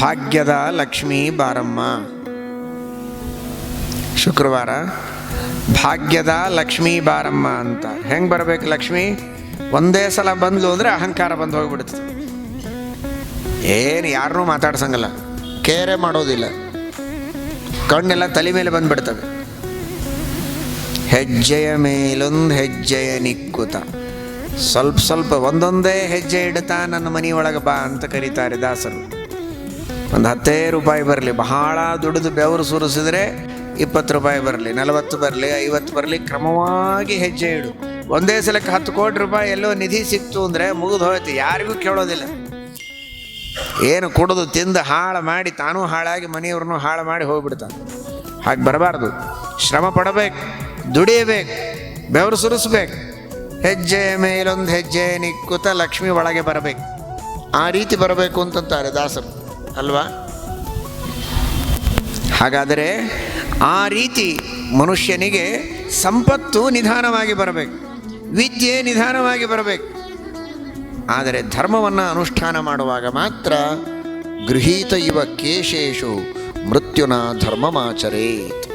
ಭಾಗ್ಯದ ಲಕ್ಷ್ಮೀ ಬಾರಮ್ಮ. ಶುಕ್ರವಾರ ಭಾಗ್ಯದ ಲಕ್ಷ್ಮೀ ಬಾರಮ್ಮ ಅಂತ. ಹೆಂಗೆ ಬರಬೇಕು ಲಕ್ಷ್ಮಿ? ಒಂದೇ ಸಲ ಬಂದ್ಲು ಅಂದರೆ ಅಹಂಕಾರ ಬಂದು ಹೋಗ್ಬಿಡುತ್ತೆ. ಏನು ಯಾರನ್ನೂ ಮಾತಾಡ್ಸಂಗಲ್ಲ, ಕೇರೆ ಮಾಡೋದಿಲ್ಲ, ಕಣ್ಣೆಲ್ಲ ತಲೆ ಮೇಲೆ ಬಂದುಬಿಡ್ತವೆ. ಹೆಜ್ಜೆಯ ಮೇಲೊಂದು ಹೆಜ್ಜೆಯ ನಿಕ್ಕುತ, ಸ್ವಲ್ಪ ಸ್ವಲ್ಪ ಒಂದೊಂದೇ ಹೆಜ್ಜೆ ಇಡ್ತಾ ನನ್ನ ಮನೆಯೊಳಗೆ ಬಾ ಅಂತ ಕರೀತಾರೆ ದಾಸರು. ಒಂದು 10 ರೂಪಾಯಿ ಬರಲಿ, ಬಹಳ ದುಡಿದು ಬೆವರು ಸುರಿಸಿದ್ರೆ 20 ರೂಪಾಯಿ ಬರಲಿ, 40 ಬರಲಿ, 50 ಬರಲಿ, ಕ್ರಮವಾಗಿ ಹೆಜ್ಜೆ ಇಡು. ಒಂದೇ ಸಲಕ್ಕೆ 10 ಕೋಟಿ ರೂಪಾಯಿ ಎಲ್ಲೋ ನಿಧಿ ಸಿಕ್ತು ಅಂದರೆ ಮುಗಿದು ಹೋಯ್ತು, ಯಾರಿಗೂ ಕೇಳೋದಿಲ್ಲ. ಏನು ಕುಡಿದು ತಿಂದು ಹಾಳು ಮಾಡಿ ತಾನೂ ಹಾಳಾಗಿ ಮನೆಯವ್ರನ್ನೂ ಹಾಳು ಮಾಡಿ ಹೋಗ್ಬಿಡ್ತಾನೆ. ಹಾಗೆ ಬರಬಾರ್ದು. ಶ್ರಮ ಪಡಬೇಕು, ದುಡಿಯಬೇಕು, ಬೆವರು ಸುರಿಸ್ಬೇಕು. ಹೆಜ್ಜೆಯ ಮೇಲೊಂದು ಹೆಜ್ಜೆ ನಿಕ್ಕುತ್ತ ಲಕ್ಷ್ಮಿ ಒಳಗೆ ಬರಬೇಕು. ಆ ರೀತಿ ಬರಬೇಕು ಅಂತಂತಾರೆ ದಾಸರು ಅಲ್ವಾ? ಹಾಗಾದರೆ ಆ ರೀತಿ ಮನುಷ್ಯನಿಗೆ ಸಂಪತ್ತು ನಿಧಾನವಾಗಿ ಬರಬೇಕು, ವಿದ್ಯೆ ನಿಧಾನವಾಗಿ ಬರಬೇಕು. ಆದರೆ ಧರ್ಮವನ್ನು ಅನುಷ್ಠಾನ ಮಾಡುವಾಗ ಮಾತ್ರ ಗೃಹೀತ ಇವ ಕೇಶೇಶು ಮೃತ್ಯುನ ಧರ್ಮಮಾಚರೇತ್.